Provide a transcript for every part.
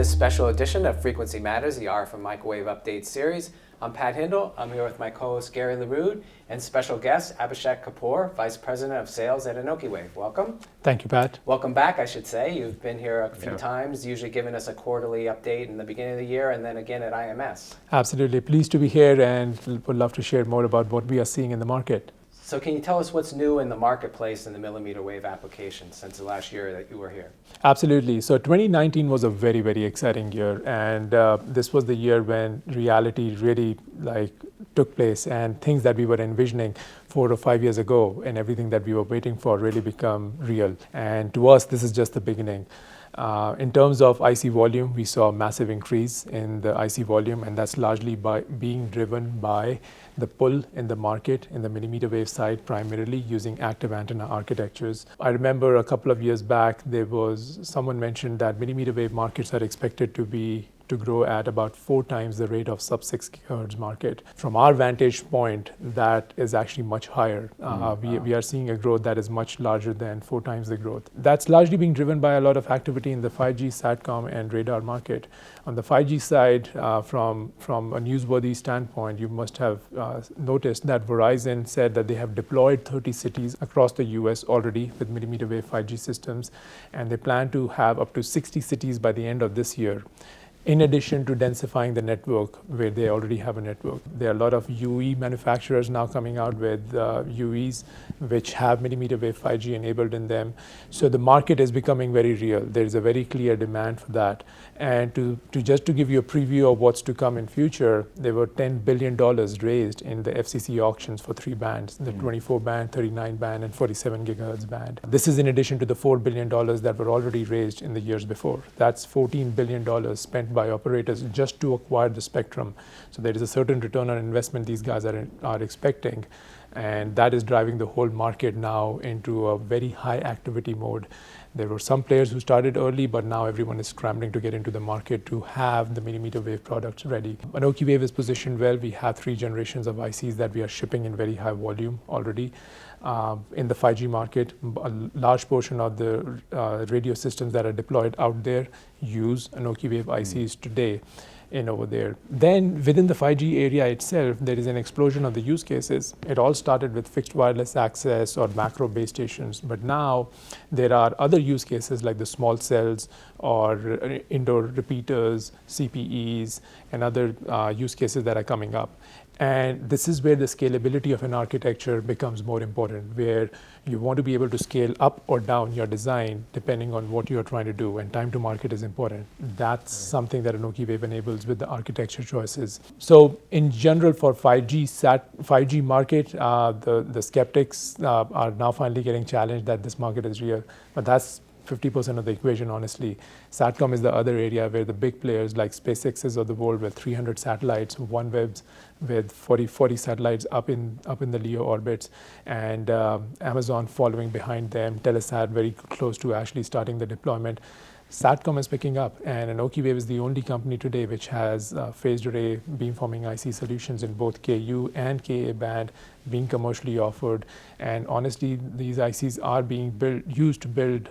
this special edition of Frequency Matters, the RF and Microwave Update series. I'm Pat Hindle. I'm here with my co-host Gary LaRude and special guest Abhishek Kapoor, Vice President of Sales at Anokiwave. Welcome. Thank you, Pat. Welcome back, I should say. You've been here a few times, usually giving us a quarterly update in the beginning of the year and then again at IMS. Absolutely. Pleased to be here and would love to share more about what we are seeing in the market. So can you tell us what's new in the marketplace in the millimeter wave application since the last year that you were here? Absolutely. So 2019 was a very, very exciting year, and this was the year when reality really took place, and things that we were envisioning 4 or 5 years ago and everything that we were waiting for really become real. And to us, this is just the beginning. In terms of IC volume, we saw a massive increase in the IC volume, and that's largely being driven by the pull in the market in the millimeter wave side, primarily using active antenna architectures. I remember a couple of years back, someone mentioned that millimeter wave markets are expected to grow at about 4 times the rate of sub-6 GHz market. From our vantage point, that is actually much higher. We are seeing a growth that is much larger than 4 times the growth. That's largely being driven by a lot of activity in the 5G, Satcom, and radar market. On the 5G side, from a newsworthy standpoint, you must have noticed that Verizon said that they have deployed 30 cities across the US already with millimeter wave 5G systems, and they plan to have up to 60 cities by the end of this year. In addition to densifying the network where they already have a network. There are a lot of UE manufacturers now coming out with UEs which have millimeter wave 5G enabled in them. So the market is becoming very real. There is a very clear demand for that. And to give you a preview of what's to come in future, there were $10 billion raised in the FCC auctions for 3 bands, the 24 band, 39 band, and 47 gigahertz band. This is in addition to the $4 billion that were already raised in the years before. That's $14 billion spent by operators just to acquire the spectrum. So there is a certain return on investment these guys are expecting, and that is driving the whole market now into a very high activity mode. There were some players who started early, but now everyone is scrambling to get into the market to have the millimeter wave products ready. Anokiwave is positioned well. We have 3 generations of ICs that we are shipping in very high volume already. In the 5G market, a large portion of the radio systems that are deployed out there use Anokiwave ICs today over there. Then within the 5G area itself, there is an explosion of the use cases. It all started with fixed wireless access or macro base stations, but now there are other use cases like the small cells or indoor repeaters, CPEs, and other use cases that are coming up. And this is where the scalability of an architecture becomes more important, where you want to be able to scale up or down your design depending on what you're trying to do, and time to market is important. That's something that Anokiwave enables with the architecture choices. So in general for 5G market, the skeptics are now finally getting challenged that this market is real, but that's 50% of the equation, honestly. Satcom is the other area where the big players like SpaceX's of the world with 300 satellites, OneWeb's with 40 satellites up in the LEO orbits, and Amazon following behind them, Telesat very close to actually starting the deployment. Satcom is picking up, and Anokiwave is the only company today which has phased array beamforming IC solutions in both KU and KA band being commercially offered. And honestly, these ICs are being used to build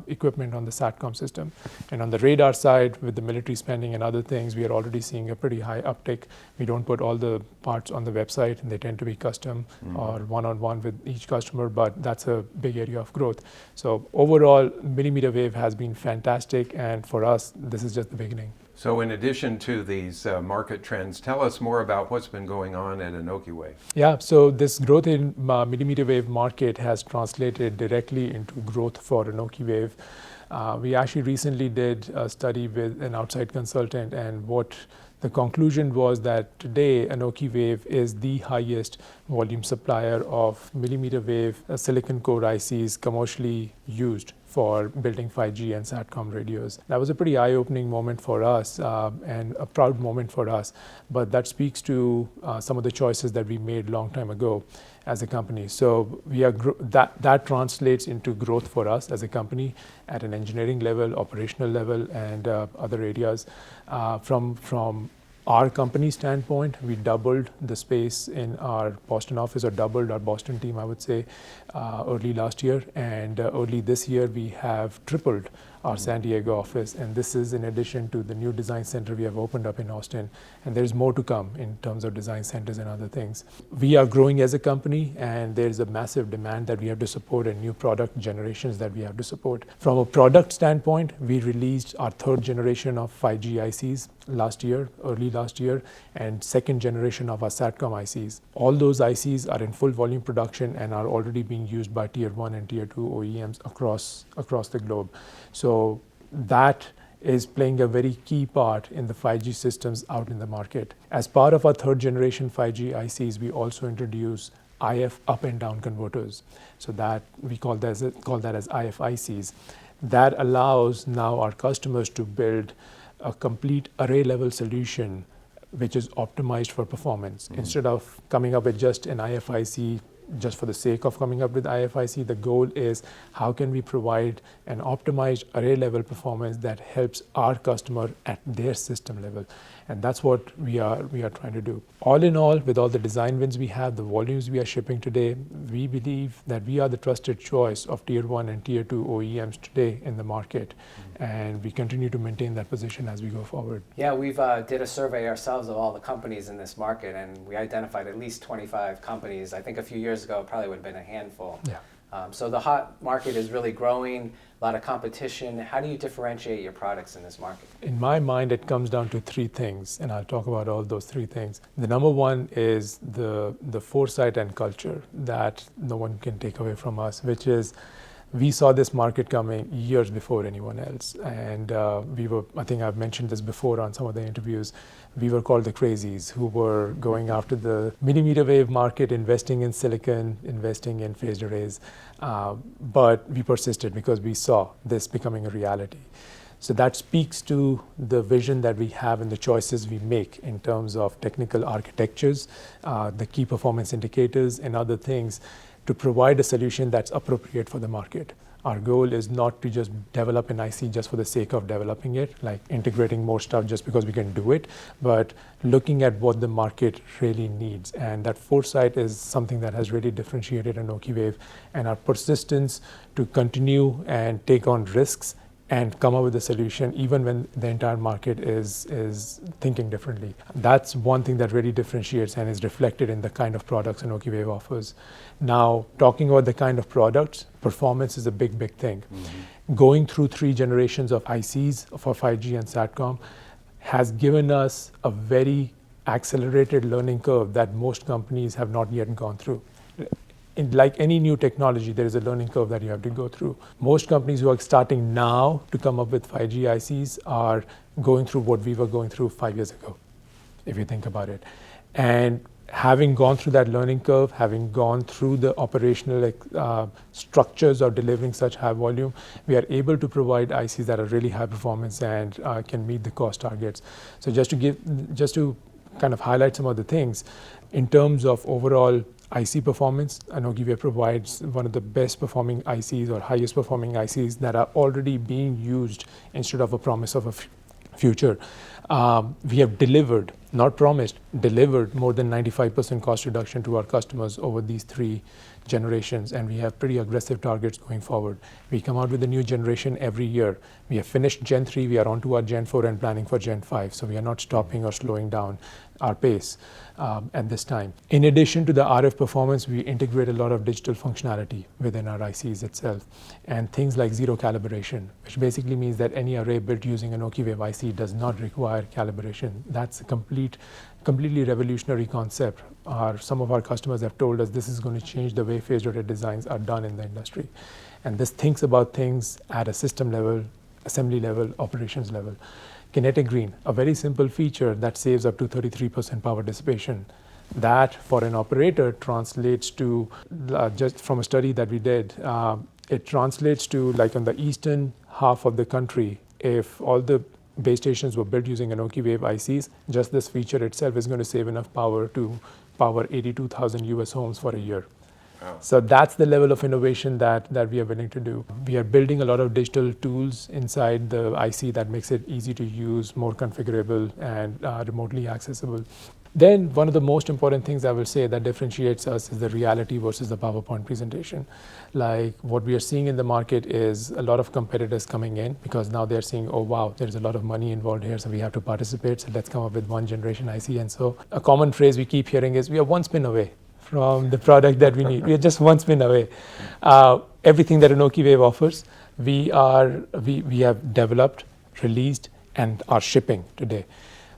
equipment on the Satcom system. And on the radar side, with the military spending and other things, we are already seeing a pretty high uptick. We don't put all the parts on the website, and they tend to be custom or one-on-one with each customer, but that's a big area of growth. So overall, millimeter wave has been fantastic, and for us, this is just the beginning. So in addition to these market trends, tell us more about what's been going on at Anokiwave. Yeah, so this growth in millimeter wave market has translated directly into growth for Anokiwave. We actually recently did a study with an outside consultant, and what the conclusion was that today Anokiwave is the highest volume supplier of millimeter wave silicon core ICs commercially used for building 5G and Satcom radios. That was a pretty eye-opening moment for us and a proud moment for us, but that speaks to some of the choices that we made long time ago as a company. So that translates into growth for us as a company at an engineering level, operational level, and other areas. From our company standpoint, we doubled the space in our Boston office, or doubled our Boston team, I would say, early last year. And early this year, we have tripled our San Diego office, and this is in addition to the new design center we have opened up in Austin, and there's more to come in terms of design centers and other things. We are growing as a company, and there's a massive demand that we have to support and new product generations that we have to support. From a product standpoint, we released our third generation of 5G ICs early last year, and second generation of our Satcom ICs. All those ICs are in full volume production and are already being used by tier 1 and tier 2 OEMs across the globe. So that is playing a very key part in the 5G systems out in the market. As part of our third generation 5G ICs, we also introduce IF up and down converters. So that we call that as IF ICs. That allows now our customers to build a complete array level solution which is optimized for performance. Instead of coming up with just an IFIC just for the sake of coming up with IFIC, the goal is how can we provide an optimized array level performance that helps our customer at their system level. And that's what we are trying to do. All in all, with all the design wins we have, the volumes we are shipping today, we believe that we are the trusted choice of tier 1 and tier 2 OEMs today in the market. And we continue to maintain that position as we go forward. Yeah, we've did a survey ourselves of all the companies in this market, and we identified at least 25 companies. I think a few years ago it probably would have been a handful. Yeah. So the hot market is really growing, a lot of competition. How do you differentiate your products in this market? In my mind, it comes down to three things, and I'll talk about all those three things. The number one is the foresight and culture that no one can take away from us, which is we saw this market coming years before anyone else. And I think I've mentioned this before on some of the interviews, we were called the crazies who were going after the millimeter wave market, investing in silicon, investing in phased arrays. But we persisted because we saw this becoming a reality. So that speaks to the vision that we have and the choices we make in terms of technical architectures, the key performance indicators and other things to provide a solution that's appropriate for the market. Our goal is not to just develop an IC just for the sake of developing it, like integrating more stuff just because we can do it, but looking at what the market really needs. And that foresight is something that has really differentiated Anokiwave, and our persistence to continue and take on risks and come up with a solution even when the entire market is thinking differently. That's one thing that really differentiates and is reflected in the kind of products Anokiwave offers. Now, talking about the kind of products, performance is a big thing. Going through 3 generations of ICs for 5G and Satcom has given us a very accelerated learning curve that most companies have not yet gone through. Like any new technology, there is a learning curve that you have to go through. Most companies who are starting now to come up with 5G ICs are going through what we were going through 5 years ago, if you think about it. And having gone through that learning curve, having gone through the operational structures of delivering such high volume, we are able to provide ICs that are really high performance and can meet the cost targets. So just to kind of highlight some of the things, in terms of overall IC performance, Anokiwave provides one of the best performing ICs or highest performing ICs that are already being used instead of a promise of a future. We have delivered, not promised, delivered more than 95% cost reduction to our customers over these 3 generations, and we have pretty aggressive targets going forward. We come out with a new generation every year. We have finished Gen 3, we are on to our Gen 4 and planning for Gen 5, so we are not stopping or slowing down our pace at this time. In addition to the RF performance, we integrate a lot of digital functionality within our ICs itself, and things like zero calibration, which basically means that any array built using an Anokiwave IC does not require calibration. That's a completely revolutionary concept. Some of our customers have told us this is going to change the way phased array designs are done in the industry. And this thinks about things at a system level, assembly level, operations level. Kinetic green, a very simple feature that saves up to 33% power dissipation. That, for an operator, translates to, just from a study that we did, it translates to, like on the eastern half of the country, if all the base stations were built using Anokiwave ICs, just this feature itself is going to save enough power to power 82,000 US homes for a year. Wow. So that's the level of innovation that we are willing to do. We are building a lot of digital tools inside the IC that makes it easy to use, more configurable, and remotely accessible. Then one of the most important things I will say that differentiates us is the reality versus the PowerPoint presentation. Like what we are seeing in the market is a lot of competitors coming in because now they're seeing, oh wow, there's a lot of money involved here, so we have to participate. So let's come up with one generation IC. And so a common phrase we keep hearing is we are one spin away from the product that we need. We are just one spin away. Everything that Anokiwave offers, we have developed, released, and are shipping today.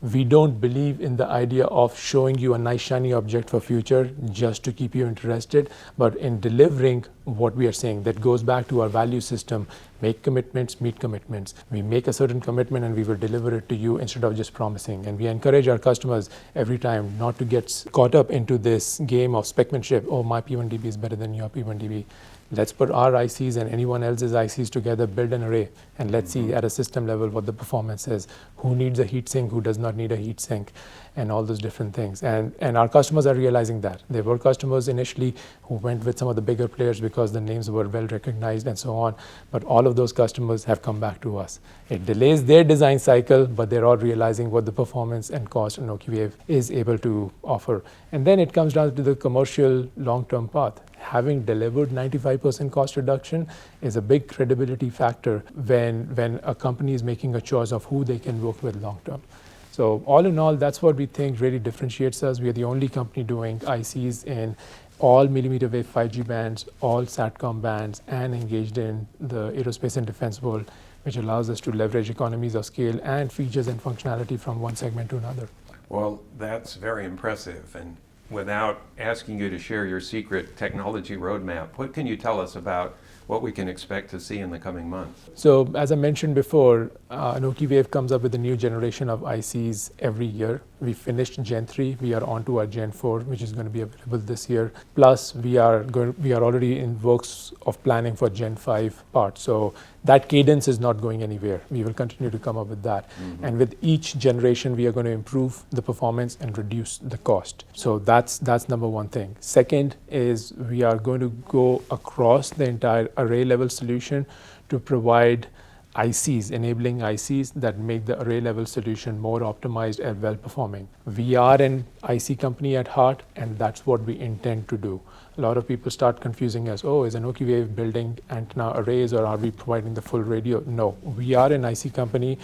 We don't believe in the idea of showing you a nice shiny object for future just to keep you interested, but in delivering what we are saying. That goes back to our value system: make commitments, meet commitments. We make a certain commitment and we will deliver it to you instead of just promising. And we encourage our customers every time not to get caught up into this game of specmanship. Oh, my P1DB is better than your P1DB. Let's put our ICs and anyone else's ICs together, build an array, and let's see at a system level what the performance is. Who needs a heat sink, who does not need a heat sink, and all those different things. And our customers are realizing that. There were customers initially who went with some of the bigger players because the names were well recognized and so on, but all of those customers have come back to us. It delays their design cycle, but they're all realizing what the performance and cost Anokiwave is able to offer. And then it comes down to the commercial long-term path. Having delivered 95% cost reduction is a big credibility factor when a company is making a choice of who they can work with long term. So all in all, that's what we think really differentiates us. We are the only company doing ICs in all millimeter wave 5G bands, all Satcom bands, and engaged in the aerospace and defense world, which allows us to leverage economies of scale and features and functionality from one segment to another. Well, that's very impressive. And without asking you to share your secret technology roadmap, what can you tell us about what we can expect to see in the coming months? So as I mentioned before, Anokiwave comes up with a new generation of ICs every year. We finished Gen 3, we are on to our Gen 4, which is going to be available this year. Plus, we are already in works of planning for Gen 5 part. So that cadence is not going anywhere. We will continue to come up with that. Mm-hmm. And with each generation, we are going to improve the performance and reduce the cost. So that's number one thing. Second is we are going to go across the entire array level solution to provide ICs, enabling ICs that make the array level solution more optimized and well performing. We are an IC company at heart, and that's what we intend to do. A lot of people start confusing us. Oh, is Anokiwave building antenna arrays, or are we providing the full radio? No, we are an IC company.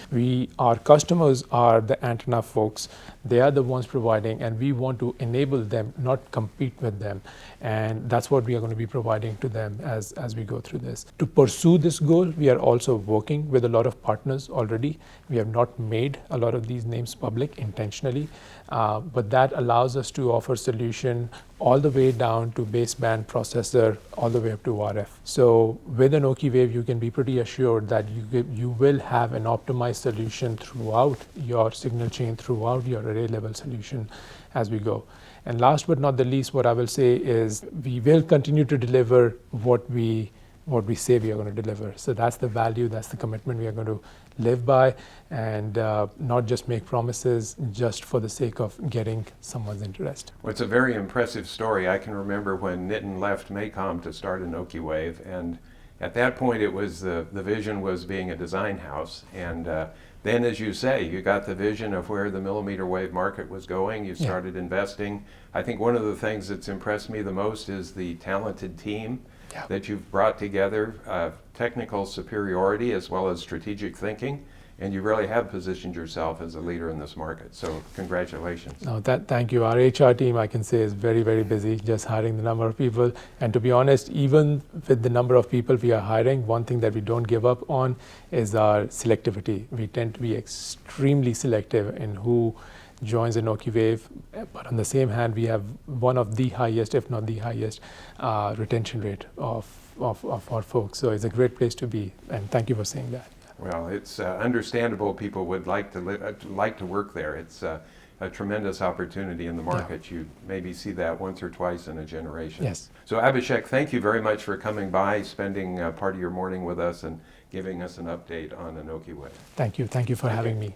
Our customers are the antenna folks. They are the ones providing, and we want to enable them, not compete with them. And that's what we are going to be providing to them as we go through this. To pursue this goal, we are also working with a lot of partners already. We have not made a lot of these names public intentionally, but that allows us to offer solution all the way down to baseband processor, all the way up to RF. So with Anokiwave, you can be pretty assured that you will have an optimized solution throughout your signal chain, throughout your array level solution as we go. And last but not the least, what I will say is we will continue to deliver what we say we are going to deliver. So that's the value, that's the commitment we are going to live by, and not just make promises just for the sake of getting someone's interest. Well, it's a very impressive story. I can remember when Nitin left MACOM to start Anokiwave, and at that point it was the vision was being a design house, and then, as you say, you got the vision of where the millimeter wave market was going. You started investing. I think one of the things that's impressed me the most is the talented team that you've brought together, technical superiority as well as strategic thinking, and you really have positioned yourself as a leader in this market. So congratulations. No, thank you. Our HR team, I can say, is very, very busy just hiring the number of people. And to be honest, even with the number of people we are hiring, one thing that we don't give up on is our selectivity. We tend to be extremely selective in who joins Anokiwave, but on the same hand, we have one of the highest, if not the highest, retention rate of our folks. So it's a great place to be, and thank you for saying that. Well, it's understandable people would like to work there. It's a tremendous opportunity in the market. You maybe see that once or twice in a generation. Yes. So Abhishek, thank you very much for coming by, spending part of your morning with us and giving us an update on Anokiwave. Thank you for having me.